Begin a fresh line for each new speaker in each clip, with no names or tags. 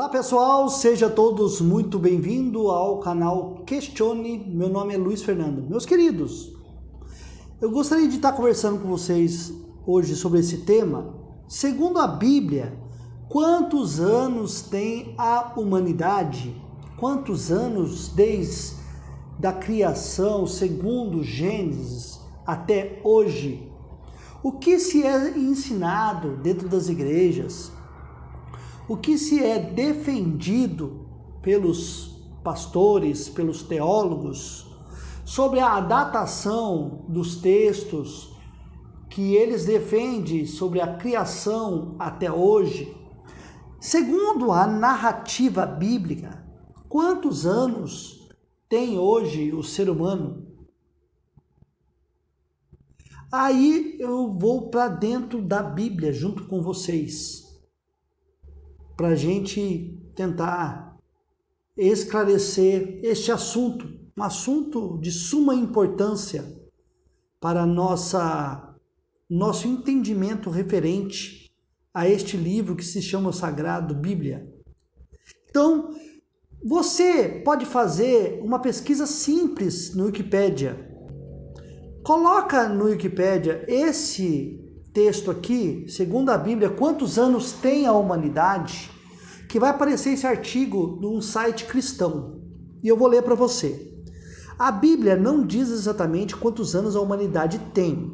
Olá pessoal, sejam todos muito bem-vindos ao canal Questione. Meu nome é Luiz Fernando. Meus queridos, eu gostaria de estar conversando com vocês hoje sobre esse tema. Segundo a Bíblia, quantos anos tem a humanidade? Quantos anos desde a criação, segundo Gênesis, até hoje? O que se é ensinado dentro das igrejas? O que se é defendido pelos pastores, pelos teólogos, sobre a datação dos textos que eles defendem sobre a criação até hoje? Segundo a narrativa bíblica, quantos anos tem hoje o ser humano? Aí eu vou para dentro da Bíblia junto com vocês, para a gente tentar esclarecer este assunto, um assunto de suma importância para nosso entendimento referente a este livro que se chama Sagrado Bíblia. Então, você pode fazer uma pesquisa simples no Wikipédia. Coloca no Wikipédia esse texto aqui, segundo a Bíblia, quantos anos tem a humanidade, que vai aparecer esse artigo num site cristão. E eu vou ler para você. A Bíblia não diz exatamente quantos anos a humanidade tem.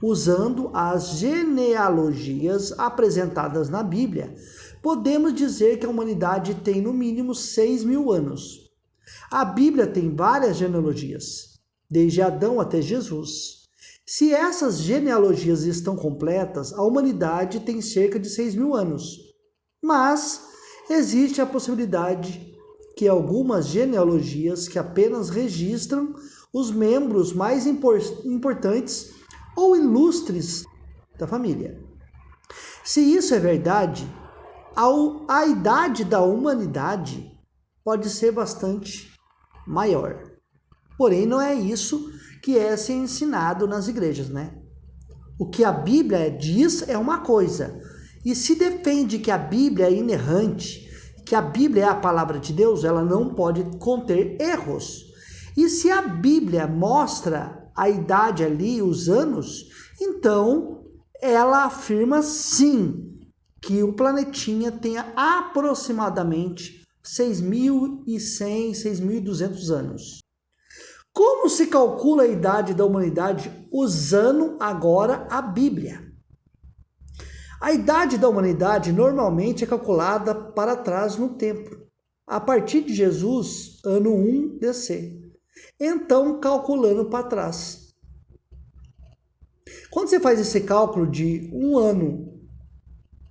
Usando as genealogias apresentadas na Bíblia, podemos dizer que a humanidade tem no mínimo 6.000 anos. A Bíblia tem várias genealogias, desde Adão até Jesus. Se essas genealogias estão completas, a humanidade tem cerca de 6.000 anos. Mas existe a possibilidade que algumas genealogias que apenas registram os membros mais importantes ou ilustres da família. Se isso é verdade, a idade da humanidade pode ser bastante maior. Porém, não é isso que é ser ensinado nas igrejas, né? O que a Bíblia diz é uma coisa, e se defende que a Bíblia é inerrante, que a Bíblia é a palavra de Deus, ela não pode conter erros. E se a Bíblia mostra a idade ali, os anos, então ela afirma sim que o planetinha tenha aproximadamente 6.100, 6.200 anos. Como se calcula a idade da humanidade usando agora a Bíblia? A idade da humanidade normalmente é calculada para trás no tempo, a partir de Jesus, ano 1 DC. Então, calculando para trás. Quando você faz esse cálculo de um ano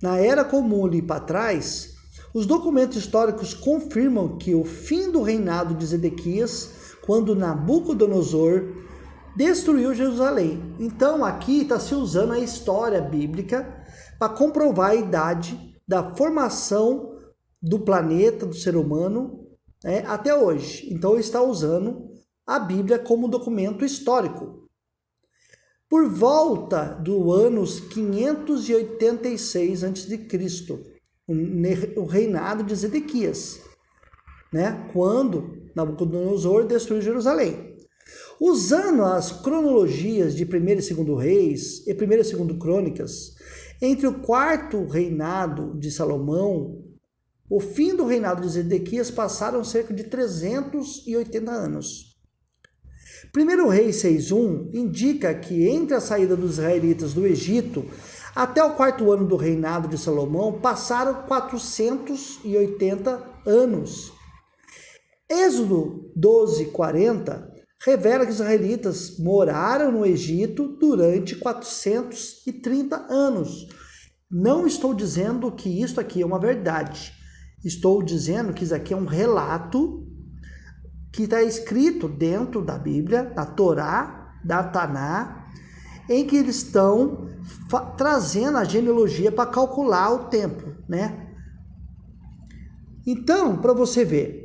na Era Comum ali para trás, os documentos históricos confirmam que o fim do reinado de Zedequias, quando Nabucodonosor destruiu Jerusalém. Então, aqui está se usando a história bíblica para comprovar a idade da formação do planeta, do ser humano, até hoje. Então, está usando a Bíblia como documento histórico. Por volta do anos 586 a.C., o reinado de Zedequias, quando Nabucodonosor destruiu Jerusalém. Usando as cronologias de 1º e 2º Reis e 1º e 2º Crônicas, entre o 4º reinado de Salomão, o fim do reinado de Zedequias passaram cerca de 380 anos. 1º Reis 6.1 indica que entre a saída dos israelitas do Egito até o 4º ano do reinado de Salomão passaram 480 anos. Êxodo 12:40 revela que os israelitas moraram no Egito durante 430 anos. Não estou dizendo que isso aqui é uma verdade. Estou dizendo que isso aqui é um relato que está escrito dentro da Bíblia, da Torá, da Taná, em que eles estão trazendo a genealogia para calcular o tempo, Então, para você ver,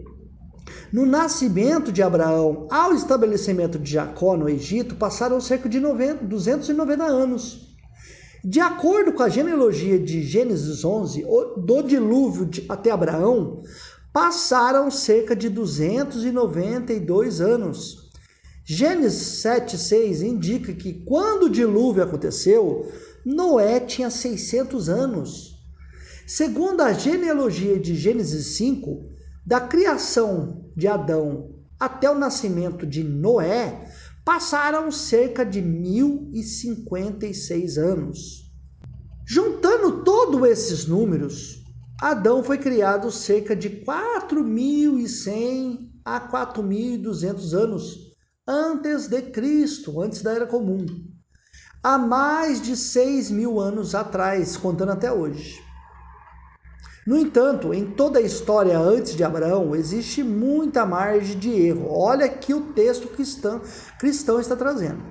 no nascimento de Abraão ao estabelecimento de Jacó no Egito, passaram cerca de 290 anos. De acordo com a genealogia de Gênesis 11, do dilúvio até Abraão, passaram cerca de 292 anos. Gênesis 7,6 indica que quando o dilúvio aconteceu, Noé tinha 600 anos. Segundo a genealogia de Gênesis 5, da criação de Adão até o nascimento de Noé, passaram cerca de 1056 anos. Juntando todos esses números, Adão foi criado cerca de 4.100 a 4.200 anos antes de Cristo, antes da Era Comum. Há mais de 6.000 anos atrás, contando até hoje. No entanto, em toda a história antes de Abraão, existe muita margem de erro. Olha aqui o texto cristão está trazendo.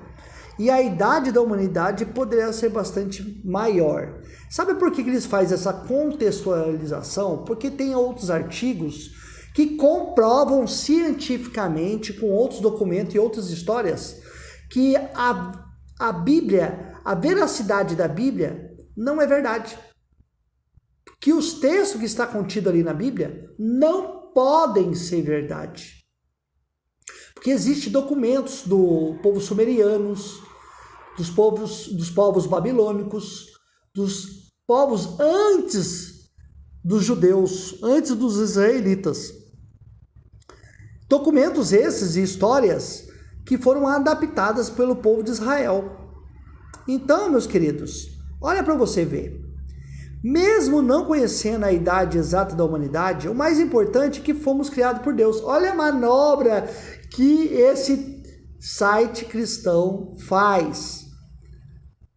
E a idade da humanidade poderia ser bastante maior. Sabe por que eles fazem essa contextualização? Porque tem outros artigos que comprovam cientificamente, com outros documentos e outras histórias, que a Bíblia, a veracidade da Bíblia não é verdade. Que os textos que está contido ali na Bíblia não podem ser verdade. Porque existem documentos do povo sumerianos, dos povos babilônicos, dos povos antes dos judeus, antes dos israelitas. Documentos esses e histórias que foram adaptadas pelo povo de Israel. Então, meus queridos, olha para você ver. Mesmo não conhecendo a idade exata da humanidade, o mais importante é que fomos criados por Deus. Olha a manobra que esse site cristão faz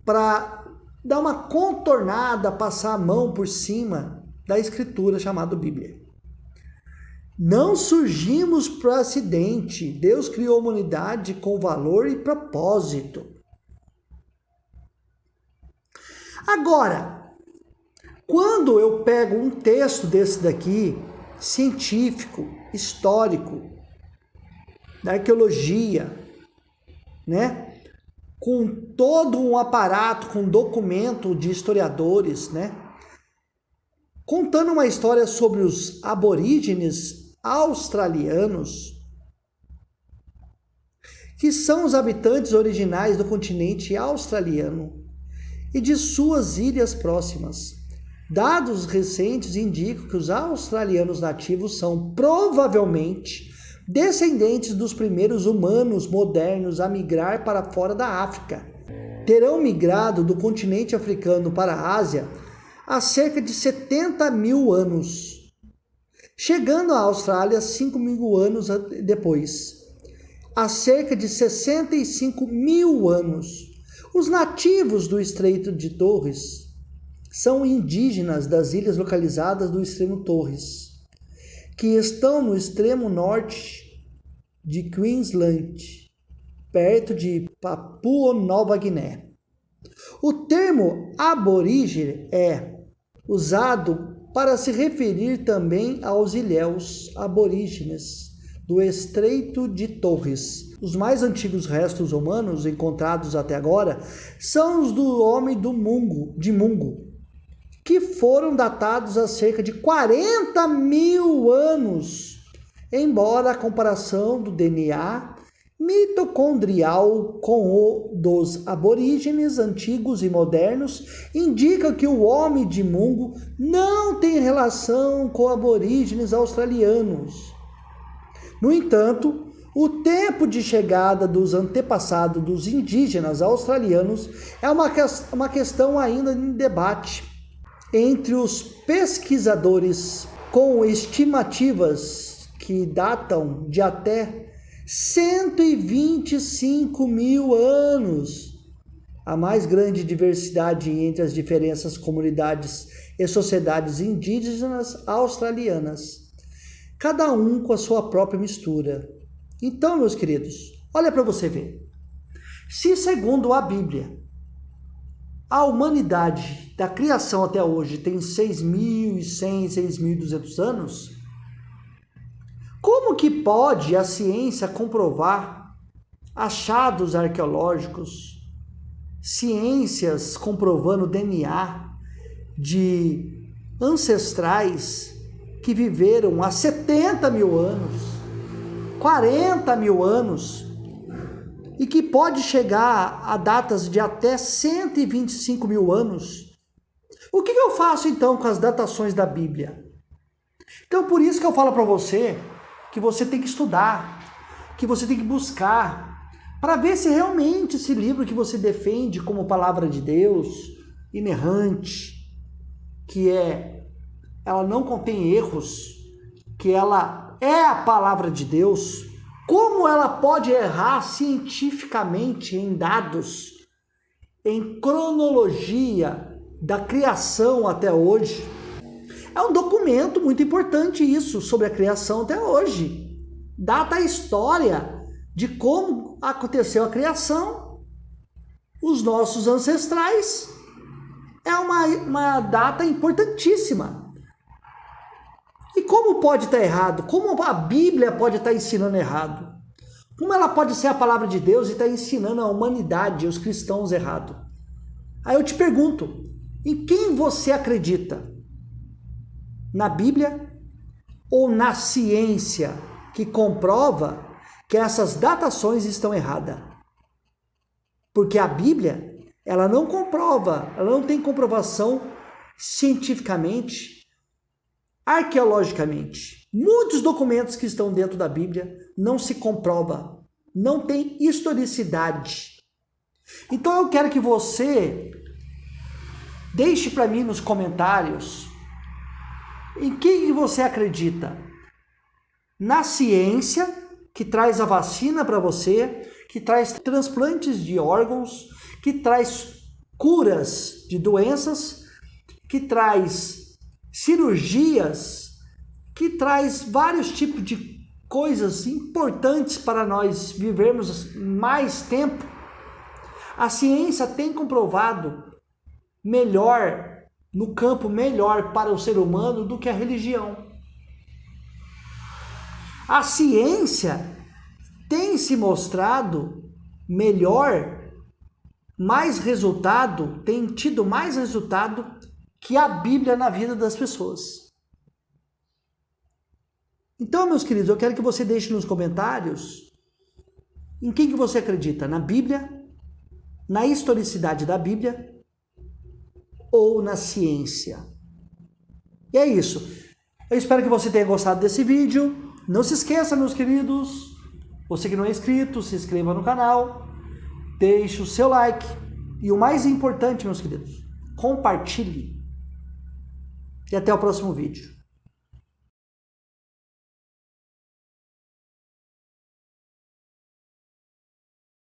para dar uma contornada, passar a mão por cima da escritura chamada Bíblia. Não surgimos por acidente. Deus criou a humanidade com valor e propósito. Agora, quando eu pego um texto desse daqui, científico, histórico, da arqueologia, né? Com todo um aparato, com documento de historiadores, né? Contando uma história sobre os aborígenes australianos, que são os habitantes originais do continente australiano e de suas ilhas próximas. Dados recentes indicam que os australianos nativos são provavelmente descendentes dos primeiros humanos modernos a migrar para fora da África. Terão migrado do continente africano para a Ásia há cerca de 70.000 anos, chegando à Austrália 5.000 anos depois, há cerca de 65.000 anos. Os nativos do Estreito de Torres são indígenas das ilhas localizadas do extremo Torres, que estão no extremo norte de Queensland, perto de Papua Nova Guiné. O termo aborígene é usado para se referir também aos ilhéus aborígenes do Estreito de Torres. Os mais antigos restos humanos encontrados até agora são os do homem de Mungo, que foram datados a cerca de 40.000 anos, embora a comparação do DNA mitocondrial com o dos aborígenes antigos e modernos indica que o homem de Mungo não tem relação com aborígenes australianos. No entanto, o tempo de chegada dos antepassados dos indígenas australianos é uma questão ainda em debate entre os pesquisadores, com estimativas que datam de até 125.000 anos. A mais grande diversidade entre as diferentes comunidades e sociedades indígenas australianas, cada um com a sua própria mistura. Então, meus queridos, olha para você ver. Se, segundo a Bíblia, a humanidade da criação até hoje tem 6.100, 6.200 anos, como que pode a ciência comprovar achados arqueológicos ciências comprovando DNA de ancestrais que viveram há 70 mil anos, 40 mil anos, e que pode chegar a datas de até 125 mil anos. O que eu faço então com as datações da Bíblia? Então por isso que eu falo para você que você tem que estudar, que você tem que buscar, para ver se realmente esse livro que você defende como palavra de Deus, inerrante, ela não contém erros, que ela é a palavra de Deus, como ela pode errar cientificamente em dados, em cronologia da criação até hoje. É um documento muito importante isso, sobre a criação até hoje. Data a história de como aconteceu a criação. Os nossos ancestrais. É uma data importantíssima. E como pode estar errado? Como a Bíblia pode estar ensinando errado? Como ela pode ser a palavra de Deus e estar ensinando a humanidade, os cristãos, errado? Aí eu te pergunto, em quem você acredita? Na Bíblia ou na ciência que comprova que essas datações estão erradas? Porque a Bíblia, ela não comprova, ela não tem comprovação cientificamente, arqueologicamente. Muitos documentos que estão dentro da Bíblia não se comprova, não tem historicidade. Então eu quero que você deixe para mim nos comentários em quem você acredita. Na ciência, que traz a vacina para você, que traz transplantes de órgãos, que traz curas de doenças, que traz cirurgias, que traz vários tipos de coisas importantes para nós vivermos mais tempo. A ciência tem comprovado melhor, no campo melhor para o ser humano do que a religião. A ciência tem se mostrado melhor, tem tido mais resultado que a Bíblia na vida das pessoas. Então, meus queridos, eu quero que você deixe nos comentários em quem que você acredita, na Bíblia, na historicidade da Bíblia ou na ciência. E é isso. Eu espero que você tenha gostado desse vídeo. Não se esqueça, meus queridos, você que não é inscrito, se inscreva no canal, deixe o seu like e o mais importante, meus queridos, compartilhe. E até o próximo vídeo.